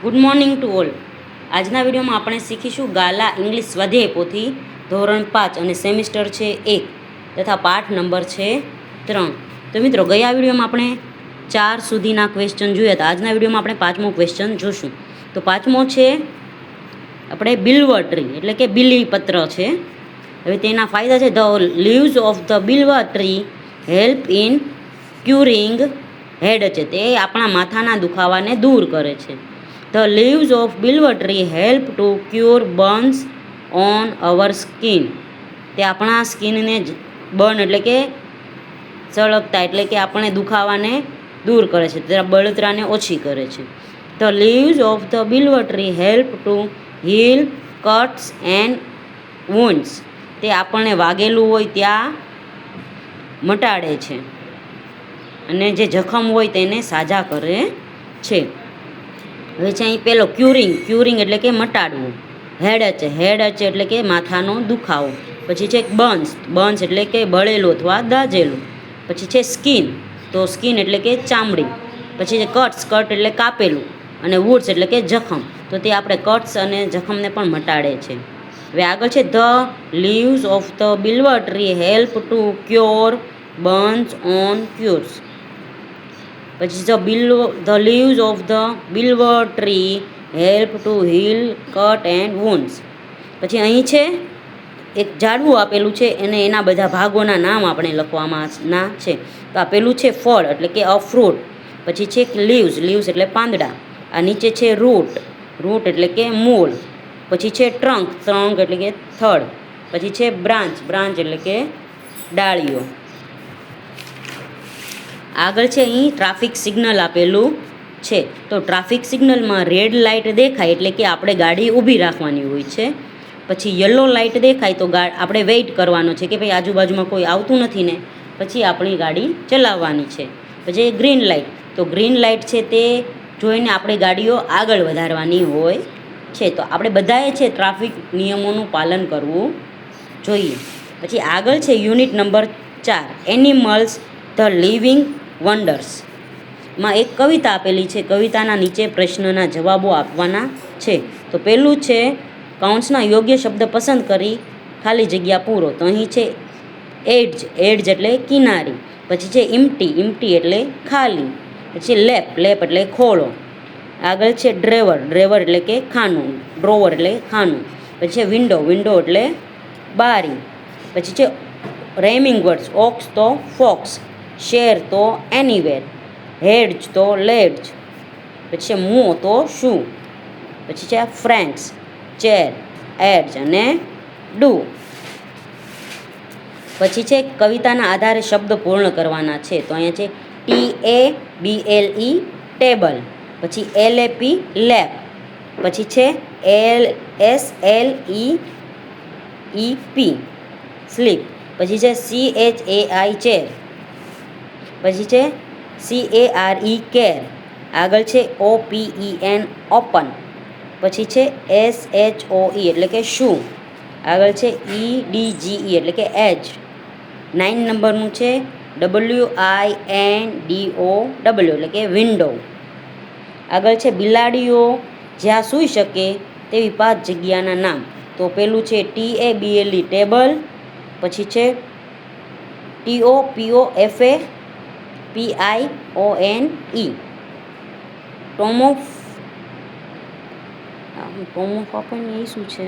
Good morning to all. આજના વિડીયોમાં આપણે શીખીશું ગાલા ઇંગ્લિશ સ્વાધ્યાય પોથી ધોરણ 5 અને સેમિસ્ટર છે 1 તથા પાઠ નંબર છે 3. તો મિત્રો, ગયા વિડીયોમાં આપણે 4 સુધીના ક્વેશ્ચન જોયા હતા. આજના વિડીયોમાં આપણે 5મો ક્વેશ્ચન જોશું. તો 5મો છે આપણે બિલ્વર ટ્રી એટલે કે બીલીપત્ર છે. હવે તેના ફાયદા છે. The leaves of the bilva tree help in curing head છે, તે આપણા માથાના દુખાવાને દૂર કરે છે. The leaves of bilver tree help to cure burns on our skin. તે આપણા સ્કિનને બર્ન એટલે કે સળગતા એટલે કે આપણે દુખાવાને દૂર કરે છે, તે બળતરાને ઓછી કરે છે. The leaves of the bilver tree help to heal cuts and wounds. તે આપણને વાગેલું હોય ત્યાં મટાડે છે અને જે જખમ હોય તેને સાજા કરે છે. હવે છે અહીં પહેલો ક્યુરિંગ એટલે કે મટાડવું. હેડ છે એટલે કે માથાનો દુખાવો. પછી છે બર્ન્સ એટલે કે બળેલું અથવા દાઝેલું. પછી છે સ્કિન, તો સ્કિન એટલે કે ચામડી. પછી છે કટ એટલે કાપેલું અને વુડ્સ એટલે કે જખમ, તો તે આપણે કટ્સ અને જખમને પણ મટાડે છે. હવે આગળ છે the leaves of the bilva tree help to cure burns on cures. પછી the leaves of the bilva tree help to heal cut and wounds. પછી અહીં છે એક ઝાડવું આપેલું છે અને એના બધા ભાગોના નામ આપણે લખવામાં છે. તો આપેલું છે ફળ એટલે કે અ ફ્રૂટ. પછી છે લીવ્સ એટલે પાંદડા. આ નીચે છે રૂટ એટલે કે મૂળ. પછી છે ટ્રંક એટલે કે થડ. પછી છે બ્રાન્ચ એટલે કે ડાળીઓ. આગળ છે અહીં ટ્રાફિક સિગ્નલ આપેલું છે. તો ટ્રાફિક સિગ્નલમાં રેડ લાઇટ દેખાય એટલે કે આપણે ગાડી ઊભી રાખવાની હોય છે. પછી યલો લાઇટ દેખાય તો આપણે વેઇટ કરવાનો છે કે ભાઈ આજુબાજુમાં કોઈ આવતું નથી ને પછી આપણી ગાડી ચલાવવાની છે. પછી ગ્રીન લાઇટ, તો ગ્રીન લાઇટ છે તે જોઈને આપણે ગાડીઓ આગળ વધારવાની હોય છે. તો આપણે બધાએ છે ટ્રાફિક નિયમોનું પાલન કરવું જોઈએ. પછી આગળ છે unit number 4 animals the living wonders. માં એક કવિતા આપેલી છે. કવિતાના નીચે પ્રશ્નના જવાબો આપવાના છે. તો પહેલું છે કૌંસના યોગ્ય શબ્દ પસંદ કરી ખાલી જગ્યા પૂરો. તો અહીં છે એડ્જ એટલે કિનારી. પછી છે ઇમ્ટી એટલે ખાલી. પછી લેપ એટલે ખોળો. આગળ છે ડ્રેવર એટલે કે ખાનું. ડ્રોવર એટલે ખાનું. પછી છે વિન્ડો એટલે બારી. પછી છે રેમિંગ વર્ડ્સ, ઓક્સ તો ફોક્સ, શેર તો એનીવેર, હેડ્જ તો લેડ્જ. પછી છે મૂ તો શું. પછી છે ફ્રેન્ડ્સ, ચેર, એડ્જ અને ડુ. પછી છે કવિતાના આધારે શબ્દ પૂર્ણ કરવાના છે. તો અહીંયા છે TABLE ટેબલ. પછી LAP લેપ. પછી છે SLEEP સ્લીપ. પછી છે CHAI ચેર. પછી છે CARE કેર. આગળ છે OPEN ઓપન. પછી છે SHOE એટલે કે શું. આગળ છે EDGE એટલે કે એજ. 9 નંબરનું છે WINDOW એટલે કે વિન્ડો. આગળ છે બિલાડીઓ જ્યાં સૂઈ શકે તેવી 5 જગ્યાના નામ. તો પેલું છે TABLE ટેબલ. પછી છે TOPOFA PIONE ટોમોફ આપણને એ શું છે.